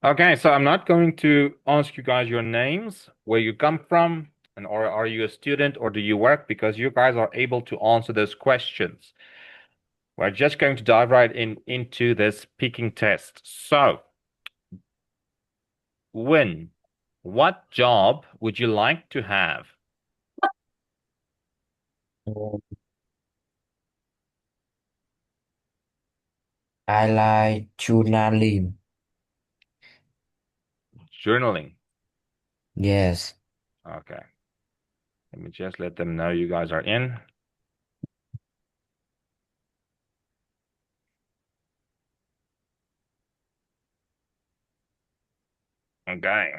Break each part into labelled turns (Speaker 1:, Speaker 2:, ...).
Speaker 1: Okay, so I'm not going to ask you guys your names, where you come from, and or are you a student or do you work, because you guys are able to answer those questions. We're just going to dive right into this speaking test. So, Win, what job would you like to have?
Speaker 2: Um, I like journaling.
Speaker 1: Journaling.
Speaker 2: Yes.
Speaker 1: Okay. Let me just let them know you guys are in. Okay.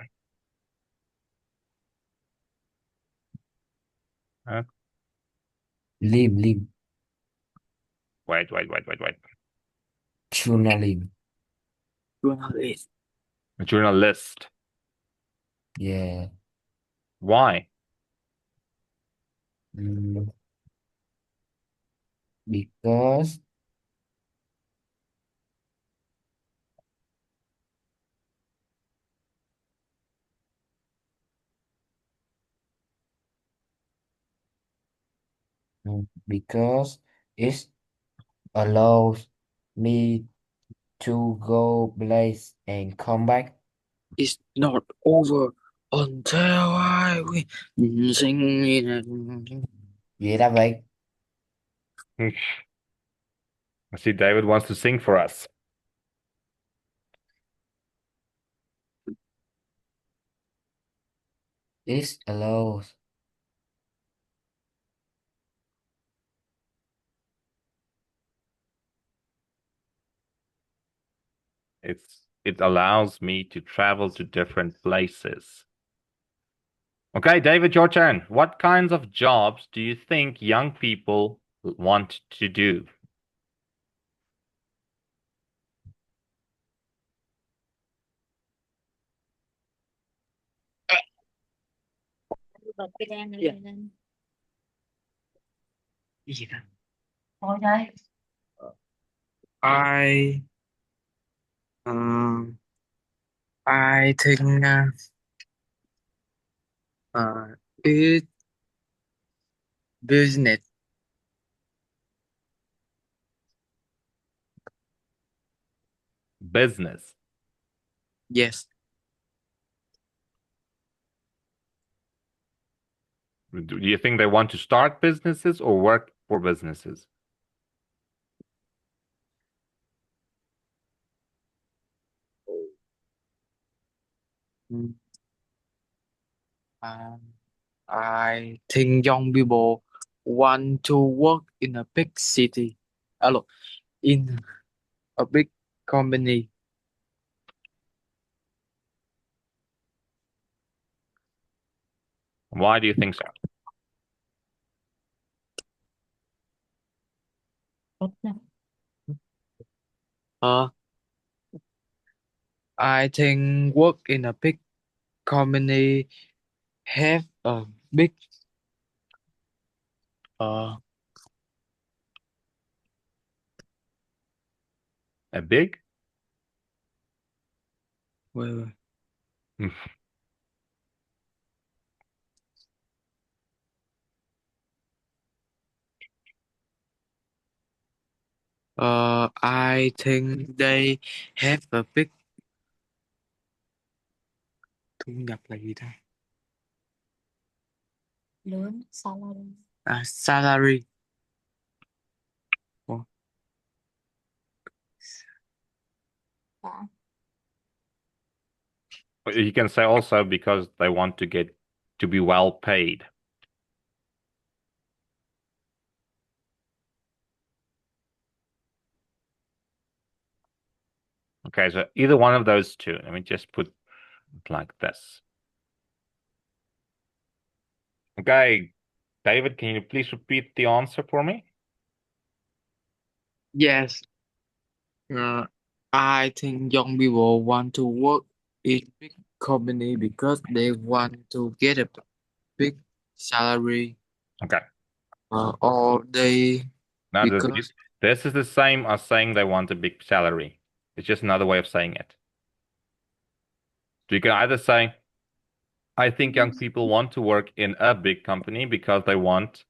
Speaker 1: Uh,
Speaker 2: Lim.
Speaker 1: wait.
Speaker 2: Journaling.
Speaker 3: Journalist.
Speaker 1: A journalist.
Speaker 2: Yeah.
Speaker 1: Why?
Speaker 2: Mm, because because it allows me to go place and come back.
Speaker 3: It's not over until I win. Sing it.
Speaker 2: Vậy đó vậy.
Speaker 1: I see David wants to sing for us.
Speaker 2: It allows
Speaker 1: It allows me to travel to different places. Okay, David, your turn. What kinds of jobs do you think young people want to do?
Speaker 3: Bật cái đen này lên. Cái gì đó? Thôi đây. I um I think it business.
Speaker 1: Business.
Speaker 3: Yes.
Speaker 1: Do you think they want to start businesses or work for businesses?
Speaker 3: Mm. Um, I think young people want to work in a big city. Hello, in a big company.
Speaker 1: Why do you think so?
Speaker 3: Uh, I think work in a big company have a big uh
Speaker 1: A big?
Speaker 3: well, I think they have a big thu nhập là gì ta?
Speaker 4: Lớn salary.
Speaker 3: Salary. Ủa,
Speaker 4: Dạ.
Speaker 1: You can say also because they want to get to be well paid. Okay, so either one of those two. Let me just put it like this. Okay, David, can you please repeat the answer for me?
Speaker 3: yes. I think young people want to work in big company because they want to get a big salary.
Speaker 1: Okay.
Speaker 3: Or they
Speaker 1: Now,
Speaker 3: because
Speaker 1: this is the same as saying they want a big salary. It's just another way of saying it. So you can either say, I think young people want to work in a big company because they want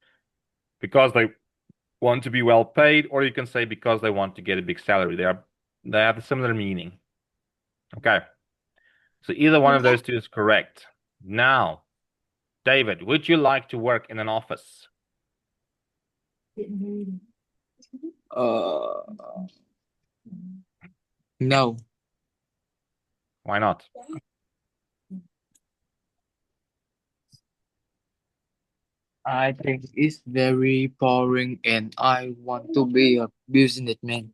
Speaker 1: to be well paid, or you can say because they want to get a big salary. They have a similar meaning. Okay. So either one of those two is correct. Now, David, would you like to work in an office?
Speaker 3: Uh, no.
Speaker 1: Why not?
Speaker 3: I think it's very boring and I want to be a businessman.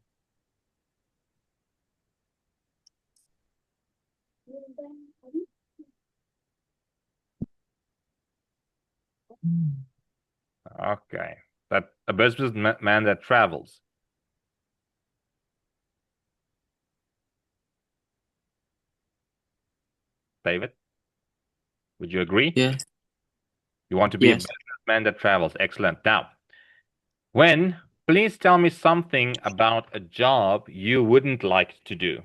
Speaker 1: Okay. That a businessman that travels. David, would you agree?
Speaker 3: Yes.
Speaker 1: You want to be a
Speaker 3: Yes.
Speaker 1: businessman that travels. Excellent. Now, please tell me something about a job you wouldn't like to do.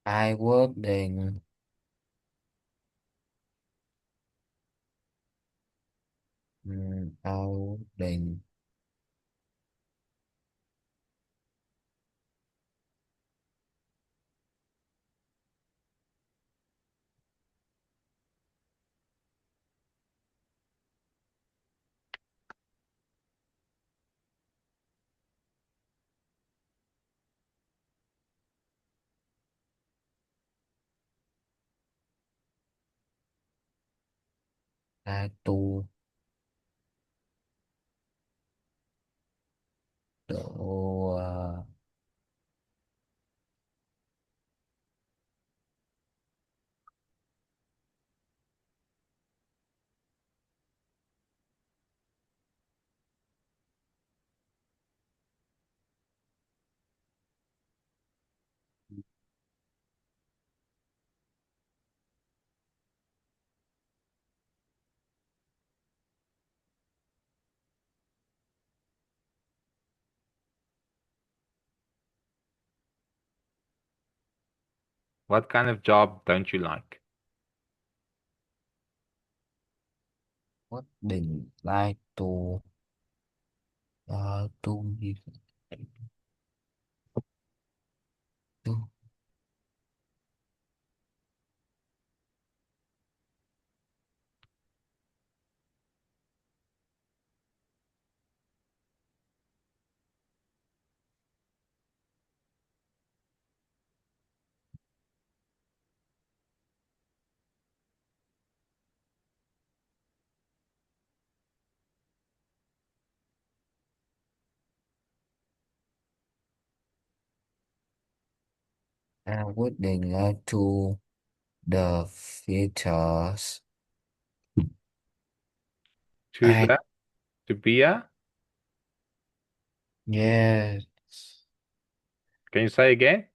Speaker 2: I work in I work in I do the
Speaker 1: What kind of job don't you like?
Speaker 2: what định like to to I would like to the features
Speaker 1: To
Speaker 2: I
Speaker 1: the to be a?
Speaker 2: yes
Speaker 1: Can you say again?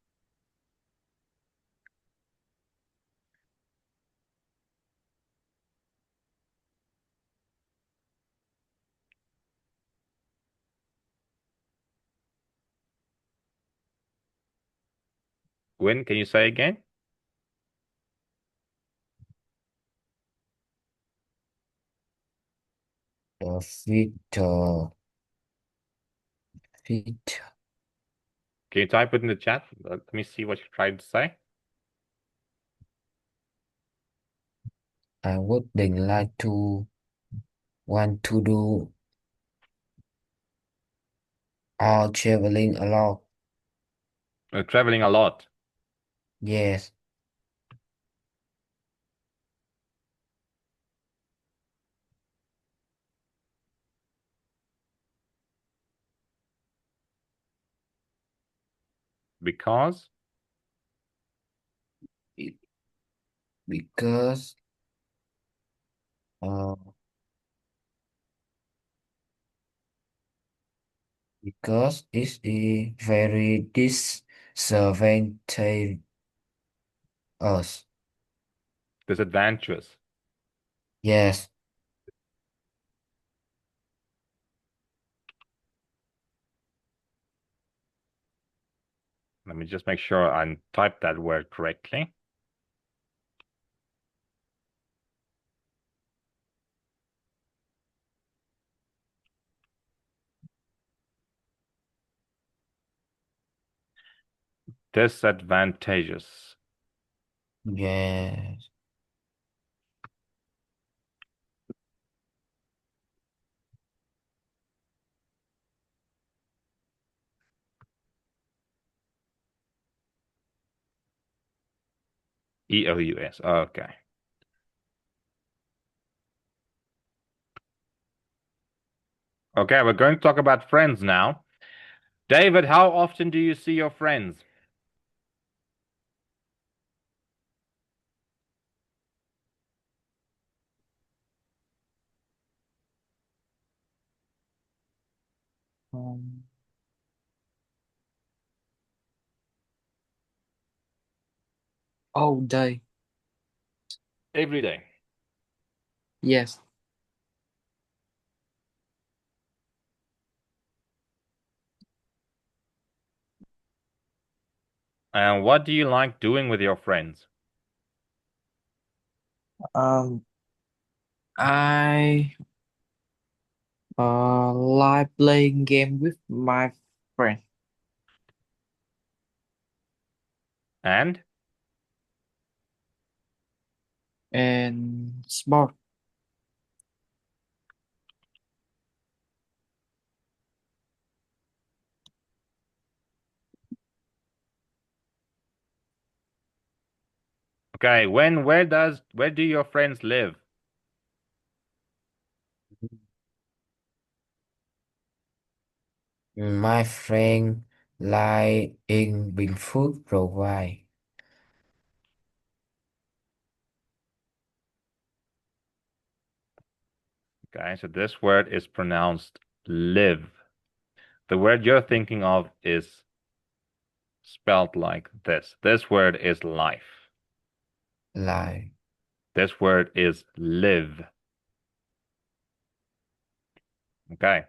Speaker 1: When? Can you say again?
Speaker 2: the feature
Speaker 1: Can you type it in the chat? Let me see what you tried to say.
Speaker 2: I would like to want to do all traveling a lot.
Speaker 1: Traveling a lot
Speaker 2: Yes,
Speaker 1: because
Speaker 2: be- because uh because it is very disadvantage us.
Speaker 1: disadvantageous.
Speaker 2: Yes.
Speaker 1: Let me just make sure I typed that word correctly. Disadvantageous.
Speaker 2: Yes.
Speaker 1: EOUS. Okay. Okay, we're going to talk about friends now. David, how often do you see your friends?
Speaker 3: Um, all day.
Speaker 1: Every day.
Speaker 3: Yes.
Speaker 1: And what do you like doing with your friends?
Speaker 3: Um, I like playing game with my friend
Speaker 1: And
Speaker 3: and sport.
Speaker 1: okay, where do your friends live?
Speaker 2: My friend like in Bigfoot provide.
Speaker 1: Okay, so this word is pronounced live. The word you're thinking of is spelled like this. This word is life.
Speaker 2: Like
Speaker 1: This word is live. Okay.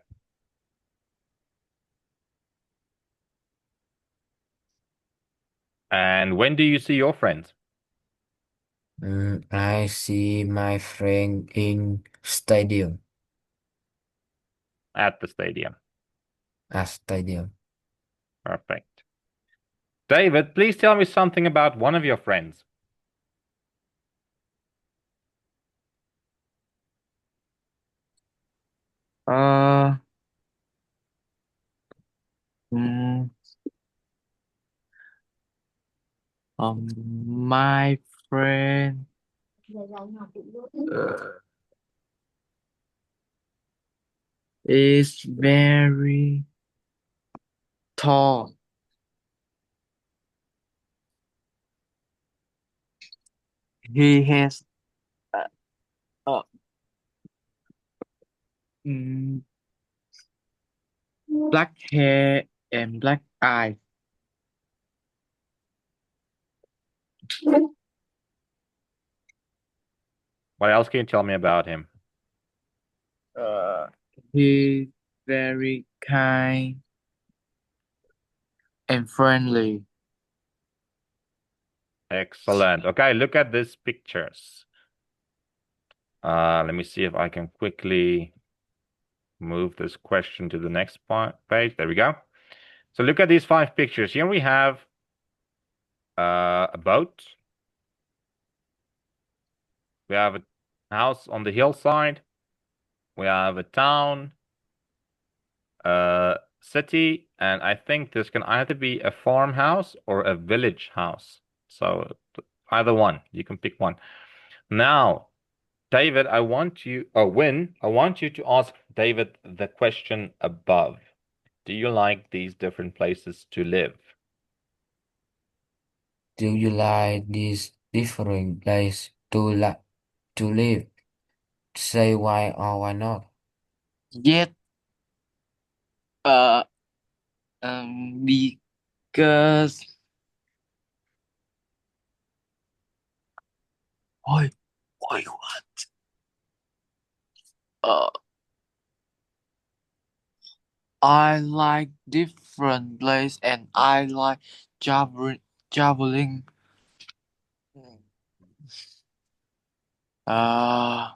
Speaker 1: And when do you see your friends?
Speaker 2: I see my friend in stadium.
Speaker 1: At the stadium.
Speaker 2: At stadium.
Speaker 1: Perfect. David, please tell me something about one of your friends.
Speaker 3: Uh, mm, my friend uh, is very tall. He has uh, uh, mm, black hair and black eyes.
Speaker 1: What else can you tell me about him?
Speaker 3: Uh, he's very kind and friendly.
Speaker 1: Excellent. Okay, look at these pictures. Let me see if I can quickly move this question to the next page. There we go. So look at these 5 pictures. Here we have a boat. We have a house on the hillside. We have a town, a city, and I think this can either be a farmhouse or a village house. So either one, you can pick one. Now, David, I want you, Win, I want you to ask David the question above. Do you like these different places to live?
Speaker 2: Do you like this different place to live? Say why or why not?
Speaker 3: Yet, uh, because why what? Uh, I like different place and I like traveling uh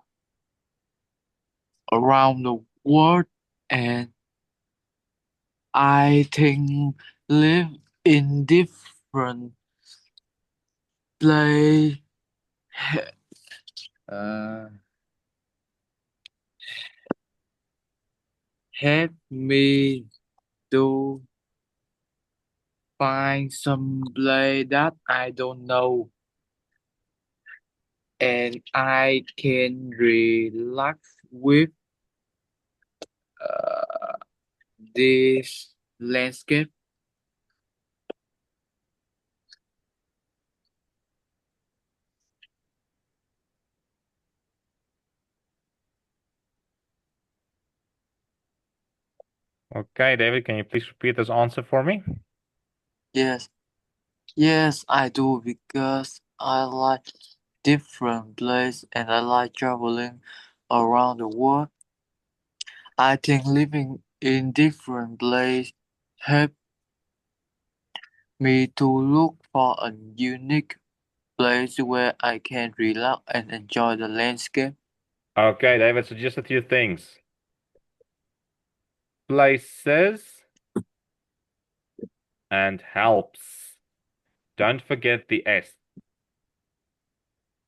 Speaker 3: around the world, and I think live in different place uh, help me to find some place that I don't know, and I can relax with uh, this landscape.
Speaker 1: Okay, David, can you please repeat this answer for me?
Speaker 3: Yes, yes, I do because I like different place and I like traveling around the world. I think living in different place help me to look for a unique place where I can relax and enjoy the landscape.
Speaker 1: Okay, David, so just a few things. Places and helps. Don't forget the S.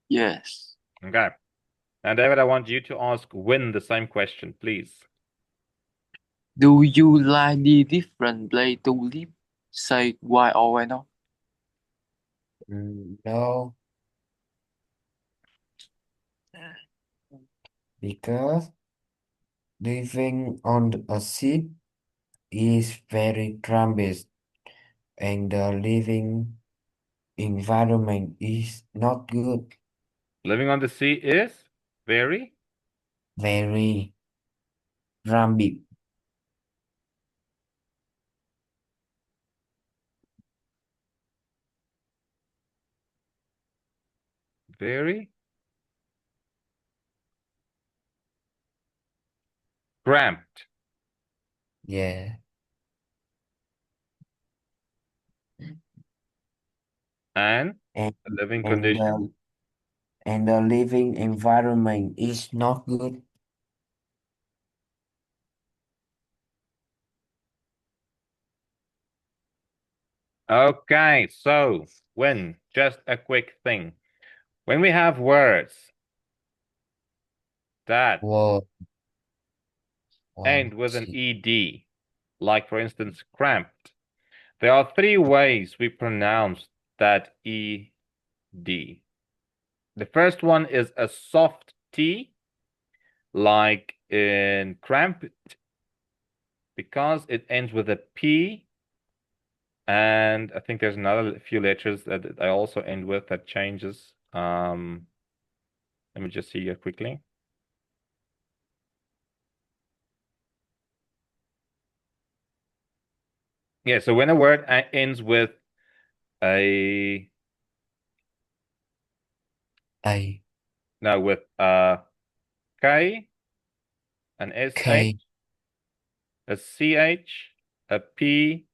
Speaker 3: Yes.
Speaker 1: Okay. And David, I want you to ask Win the same question, please.
Speaker 3: Do you like the different place to live? Say why or why not?
Speaker 2: No, because living on a seat is very cramped and the living environment is not good,
Speaker 1: Living on the sea is very
Speaker 2: very cramped.
Speaker 1: very cramped.
Speaker 2: Yeah,
Speaker 1: And
Speaker 2: and
Speaker 1: the living
Speaker 2: and
Speaker 1: condition.
Speaker 2: the and the living environment is not good.
Speaker 1: Okay, so when, just a quick thing. When we have words that
Speaker 2: Whoa,
Speaker 1: end
Speaker 2: one,
Speaker 1: with an
Speaker 2: two,
Speaker 1: ed, like for instance, cramped, there are three ways we pronounce that ed. The first one is a soft T, like in cramped, because it ends with a P, and I think there's another few letters that I also end with that changes. Let me just see here quickly. Yeah, so when a word ends with a
Speaker 2: A,
Speaker 1: no with a K, an
Speaker 2: K,
Speaker 1: SH, a CH, a P,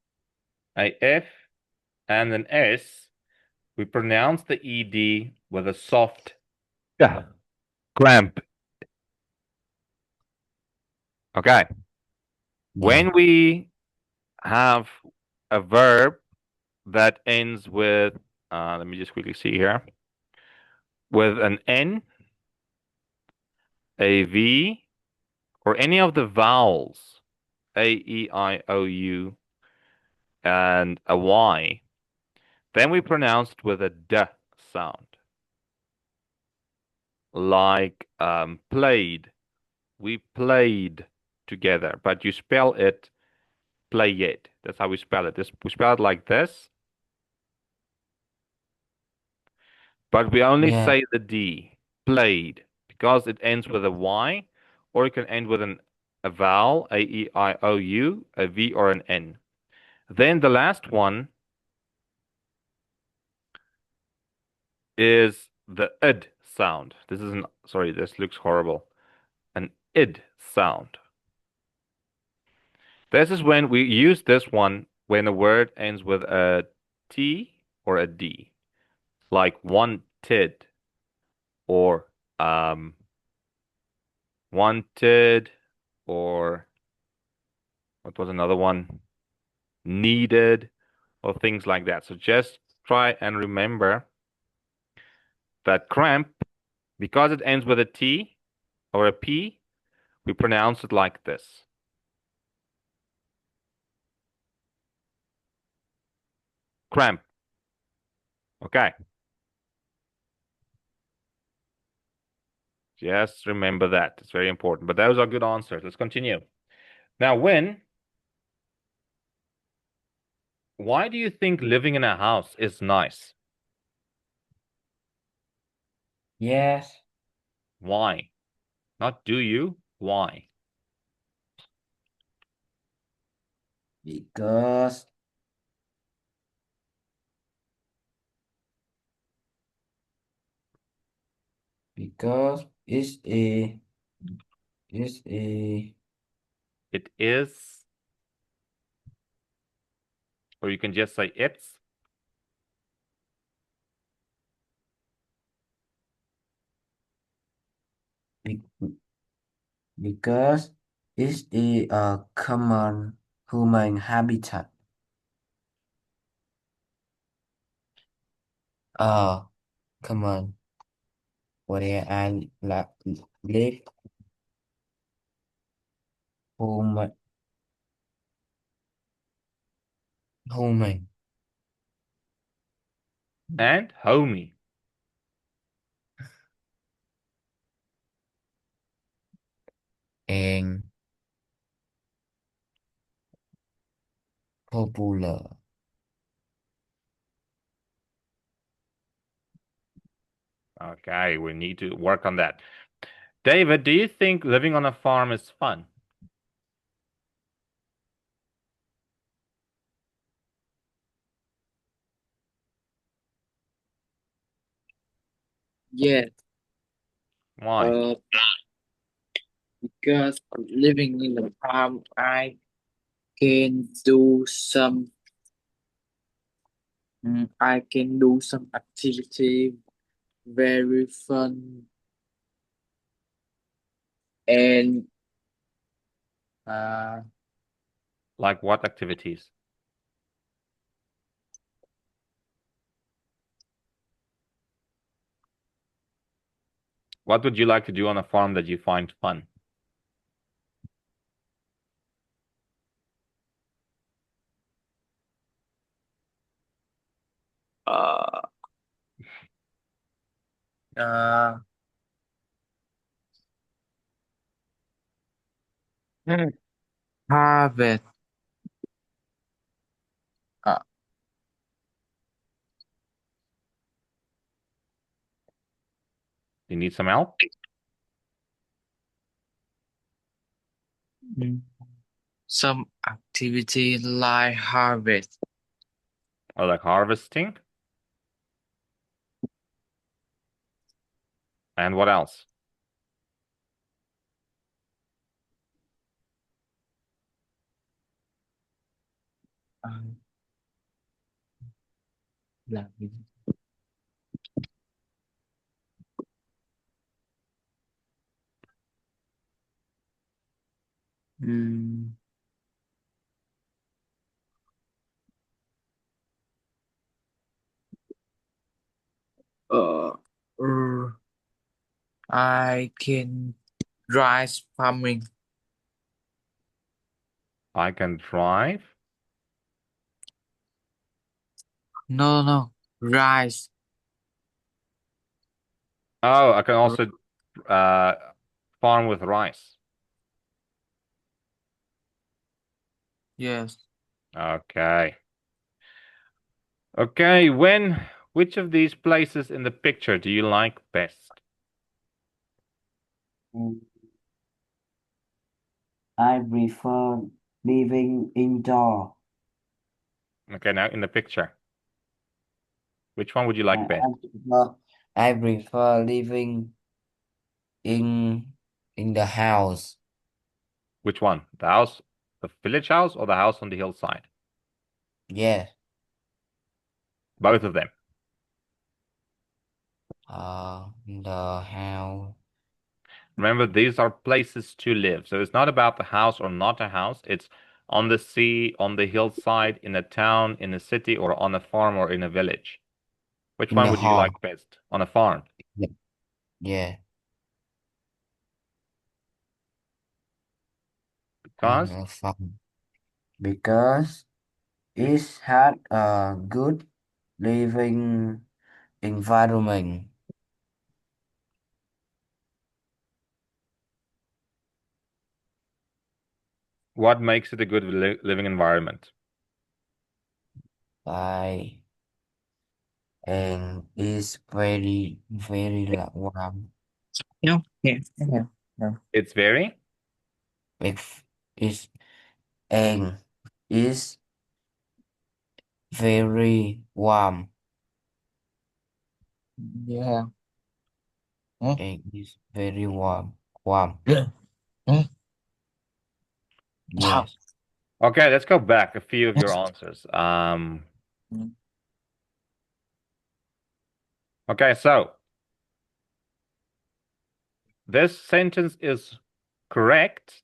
Speaker 1: a F, and an S, we pronounce the ED with a soft cramp. Okay.
Speaker 2: yeah,
Speaker 1: When we have a verb that ends with, let me just quickly see here, with an N, a V, or any of the vowels, A, E, I, O, U, and a Y, then we pronounce it with a D sound. Like played, we played together, but you spell it played. That's how we spell it. We spell it like this, but we only
Speaker 2: yeah,
Speaker 1: say the D, played, because it ends with a Y, or it can end with a vowel, A, E, I, O, U, a V, or an N. Then the last one is the id sound. This is an, sorry, this looks horrible. An id sound. This is when we use this one when a word ends with a T or a D, like wanted or wanted, or what was another one? Needed, or things like that. So just try and remember that cramp, because it ends with a T or a P, we pronounce it like this. Cramp. Okay. Just remember that. It's very important. But those are good answers. Let's continue. Now, why do you think living in a house is nice?
Speaker 2: Yes,
Speaker 1: Why? Not do you? Why?
Speaker 2: because because it's a
Speaker 1: It is, or you can just say it's.
Speaker 2: be- because it's a common human habitat. Common where I live, human, human,
Speaker 1: And homey.
Speaker 2: and popular.
Speaker 1: Okay, we need to work on that. David, do you think living on a farm is fun?
Speaker 3: Yes,
Speaker 1: Why?
Speaker 3: uh, because living in the farm, I can do some, I can do some activity very fun and uh,
Speaker 1: Like what activities? What would you like to do on a farm that you find fun?
Speaker 3: uh, uh, harvest. Uh,
Speaker 1: You need some help?
Speaker 3: mm, some activity like harvest.
Speaker 1: Or like harvesting? And what else?
Speaker 3: Um, làm gì? Mm, uh, uh, I can rice farming.
Speaker 1: I can drive.
Speaker 3: No, rice.
Speaker 1: Oh, I can also farm with rice.
Speaker 3: Yes.
Speaker 1: Okay. Okay, which of these places in the picture do you like best?
Speaker 2: Mm, I prefer living indoor.
Speaker 1: Okay, now in the picture. Which one would you
Speaker 2: I,
Speaker 1: like best?
Speaker 2: I prefer, I prefer living in in the house.
Speaker 1: Which one? The house, the village house, or the house on the hillside?
Speaker 2: Yes.
Speaker 1: Both of them.
Speaker 2: The house.
Speaker 1: Remember, these are places to live. So it's not about the house or not a house. It's on the sea, on the hillside, in a town, in a city, or on a farm or in a village. Which
Speaker 2: In
Speaker 1: one
Speaker 2: the
Speaker 1: would you
Speaker 2: hall.
Speaker 1: like best? On a farm.
Speaker 2: Yeah. Yeah.
Speaker 1: Because
Speaker 2: On a farm. Because it had a good living environment.
Speaker 1: what makes it a good living environment?
Speaker 2: Like, and is very warm.
Speaker 3: No, yeah, yeah, no.
Speaker 1: It's very
Speaker 2: If is and is very warm.
Speaker 3: Yeah. Huh?
Speaker 2: And is very warm. Warm.
Speaker 3: Yeah. Huh? Wow.
Speaker 2: Yes.
Speaker 1: okay. Let's go back a few of your
Speaker 3: Yes.
Speaker 1: answers.
Speaker 3: Mm.
Speaker 1: Okay, so this sentence is correct,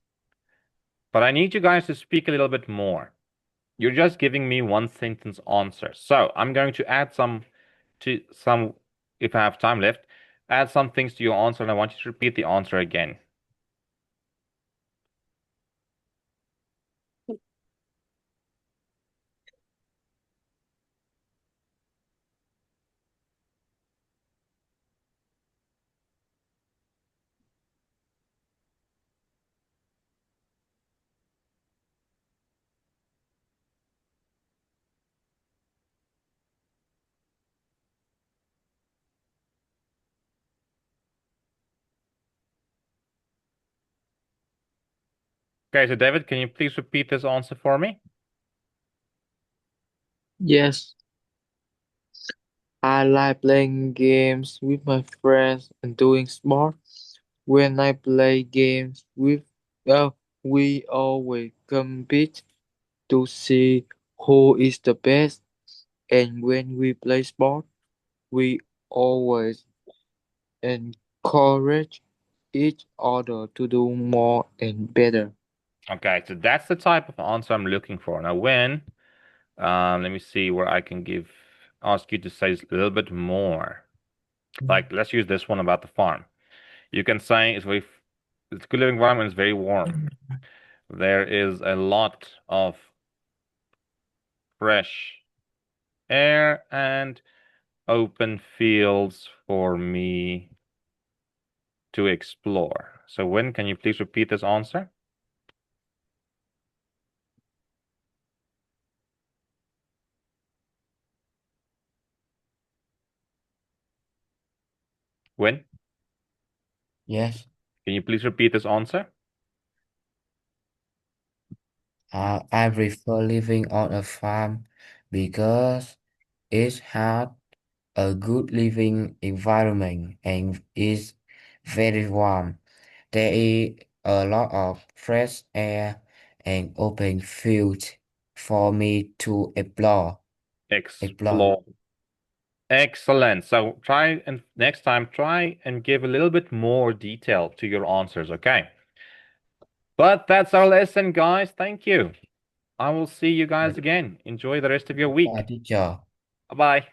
Speaker 1: but I need you guys to speak a little bit more. You're just giving me one sentence answer. So I'm going to add some, if I have time left, add some things to your answer, and I want you to repeat the answer again. Okay, so David, can you please repeat this answer for me?
Speaker 3: Yes. I like playing games with my friends and doing sports. When I play games with we always compete to see who is the best. And when we play sport, we always encourage each other to do more and better.
Speaker 1: Okay, so that's the type of answer I'm looking for. Now, let me see where I can ask you to say a little bit more. Like, let's use this one about the farm. You can say it's a good living environment, it's very warm. There is a lot of fresh air and open fields for me to explore. So, when can you please repeat this answer? When?
Speaker 2: Yes.
Speaker 1: Can you please repeat this answer?
Speaker 2: I prefer living on a farm because it has a good living environment and is very warm. There is a lot of fresh air and open fields for me to explore.
Speaker 1: Explore. Excellent. So next time try and give a little bit more detail to your answers, okay? But that's our lesson, guys. Thank you. I will see you guys again. Enjoy the rest of your
Speaker 2: Bye,
Speaker 1: week.
Speaker 2: teacher.
Speaker 1: Bye-bye.